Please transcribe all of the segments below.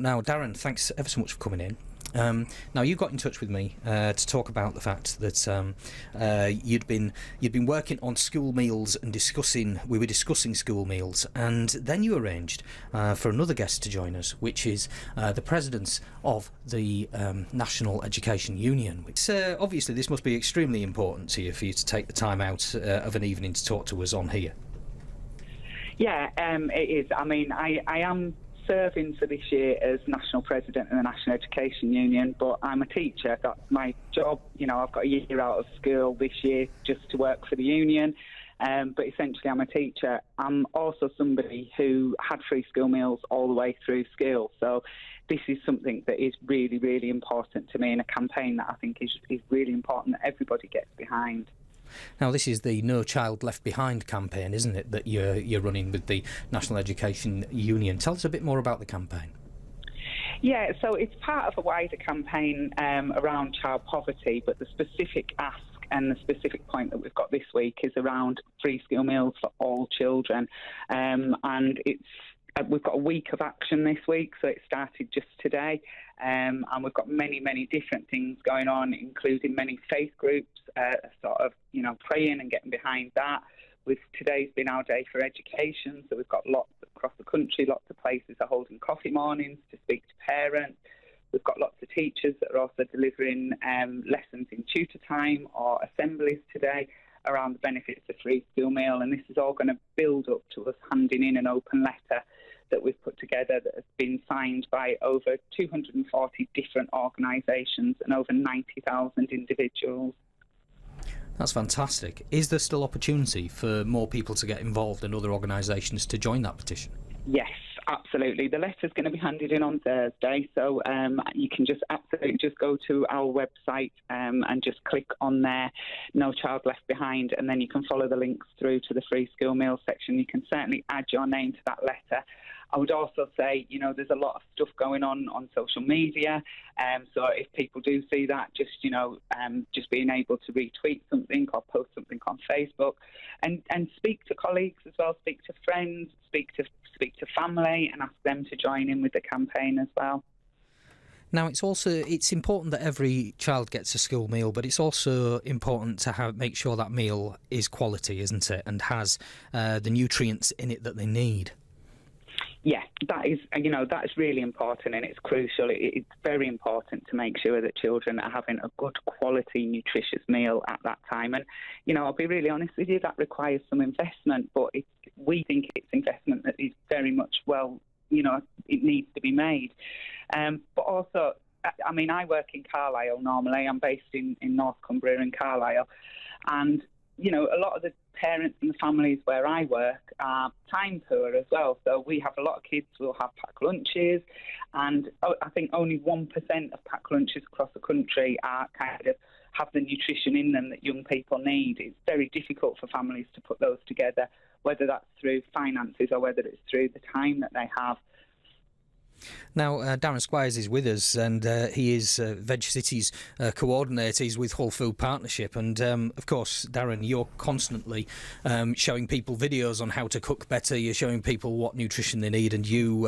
Now, Darren, thanks ever so much for coming in. Now, you got in touch with me to talk about the fact that you'd been working on school meals and we were discussing school meals, and then you arranged for another guest to join us, which is the president of the National Education Union. Obviously, this must be extremely important to you for you to take the time out of an evening to talk to us on here. Yeah, it is. I mean, I am serving for this year as National President of the National Education Union, but I'm a teacher. That's my job. You know, I've got a year out of school this year just to work for the union, but essentially I'm a teacher. I'm also somebody who had free school meals all the way through school, so this is something that is really, really important to me, and a campaign that I think is really important that everybody gets behind. Now, this is the No Child Left Behind campaign, isn't it, that you're running with the National Education Union? Tell us a bit more about the campaign. Yeah, so it's part of a wider campaign around child poverty, but the specific ask and the specific point that we've got this week is around free school meals for all children. And we've got a week of action this week, so it started just today. And we've got many, many different things going on, including many faith groups praying and getting behind that. Today's been our day for education, so we've got lots across the country, lots of places are holding coffee mornings to speak to parents. We've got lots of teachers that are also delivering lessons in tutor time or assemblies today around the benefits of free school meal, and this is all going to build up to us handing in an open letter that we've put together that has been signed by over 240 different organisations and over 90,000 individuals. That's fantastic. Is there still opportunity for more people to get involved and other organisations to join that petition? Yes, absolutely. The letter's going to be handed in on Thursday, so you can just go to our website and just click on there, No Child Left Behind, and then you can follow the links through to the free school meal section. You can certainly add your name to that letter. I would also say, there's a lot of stuff going on social media, so if people do see that, just being able to retweet something or post something on Facebook, and speak to colleagues as well, speak to friends, speak to family, and ask them to join in with the campaign as well. Now, it's important that every child gets a school meal, but it's also important to make sure that meal is quality, isn't it, and has the nutrients in it that they need. Yeah, that is really important, and it's crucial. It's very important to make sure that children are having a good quality, nutritious meal at that time. And, I'll be really honest with you, that requires some investment, but we think it's investment that is very much it needs to be made. But also, I work in Carlisle normally. I'm based in North Cumbria in Carlisle, and a lot of the parents and the families where I work are time poor as well. So we have a lot of kids who will have packed lunches, and I think only 1% of packed lunches across the country are have the nutrition in them that young people need. It's very difficult for families to put those together, whether that's through finances or whether it's through the time that they have. Now, Darren Squires is with us, and he is Veg City's coordinator. He's with Whole Food Partnership, and of course, Darren, you're constantly showing people videos on how to cook better. You're showing people what nutrition they need, and you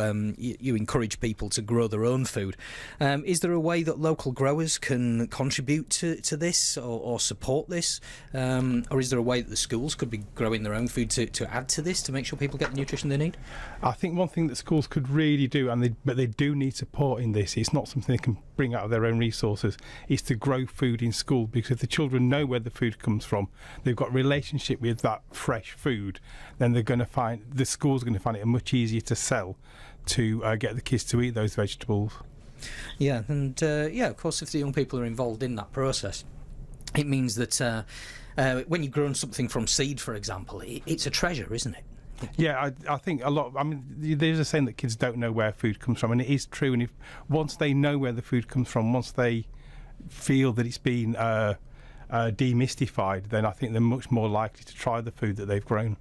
encourage people to grow their own food. Is there a way that local growers can contribute to this or support this, or is there a way that the schools could be growing their own food to add to this to make sure people get the nutrition they need? I think one thing that schools could really do, but they do need support in this. It's not something they can bring out of their own resources. Is to grow food in school, because if the children know where the food comes from, they've got a relationship with that fresh food, then the school's going to find it much easier to sell to get the kids to eat those vegetables. Yeah, and of course, if the young people are involved in that process, it means that when you've grown something from seed, for example, it's a treasure, isn't it? Yeah, I think a lot. There's a saying that kids don't know where food comes from, and it is true. And once they know where the food comes from, once they feel that it's been demystified, then I think they're much more likely to try the food that they've grown.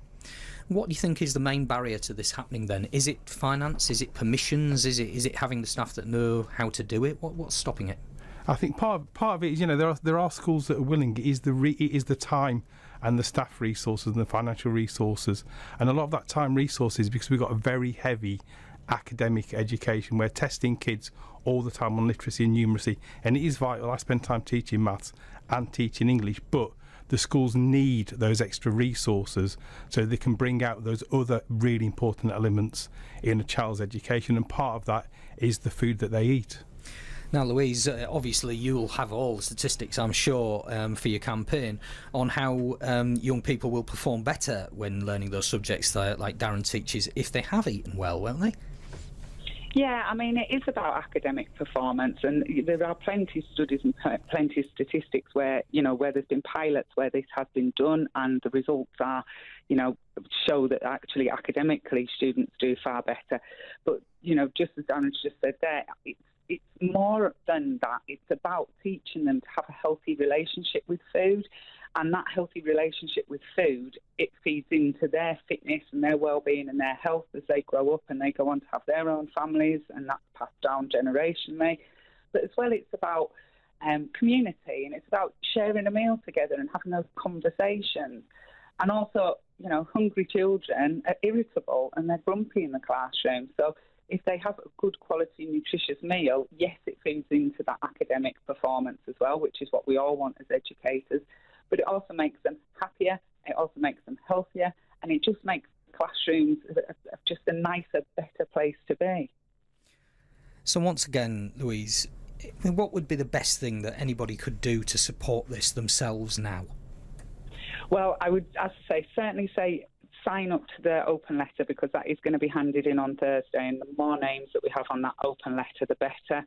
What do you think is the main barrier to this happening then? Is it finance? Is it permissions? Is it having the staff that know how to do it? What's stopping it? I think part of it is, there are schools that are willing. It is the time and the staff resources and the financial resources, and a lot of that time resources because we've got a very heavy academic education. We're testing kids all the time on literacy and numeracy, and it is vital. I spend time teaching maths and teaching English, but the schools need those extra resources so they can bring out those other really important elements in a child's education, and part of that is the food that they eat. Now, Louise, obviously you'll have all the statistics, I'm sure, for your campaign on how young people will perform better when learning those subjects like Darren teaches if they have eaten well, won't they? Yeah, I mean, it is about academic performance, and there are plenty of studies and plenty of statistics where, where there's been pilots where this has been done, and the results are, show that actually academically students do far better. But, just as Darren's just said there, it's more than that. It's about teaching them to have a healthy relationship with food, and that healthy relationship with food, it feeds into their fitness and their well-being and their health as they grow up and they go on to have their own families, and that's passed down generationally. But as well, it's about community, and it's about sharing a meal together and having those conversations. And also, hungry children are irritable and they're grumpy in the classroom. So if they have a good quality, nutritious meal, yes, it feeds into that academic performance as well, which is what we all want as educators. But it also makes them happier, it also makes them healthier, and it just makes classrooms just a nicer, better place to be. So once again, Louise, what would be the best thing that anybody could do to support this themselves now? Well, I would, as I say, certainly say sign up to the open letter, because that is going to be handed in on Thursday, and the more names that we have on that open letter, the better.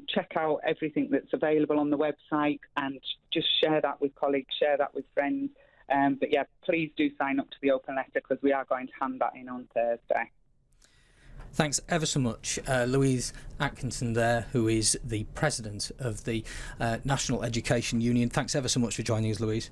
Check out everything that's available on the website and just share that with colleagues, share that with friends. But yeah, please do sign up to the open letter, because we are going to hand that in on Thursday. Thanks ever so much, Louise Atkinson there, who is the president of the National Education Union. Thanks ever so much for joining us, Louise.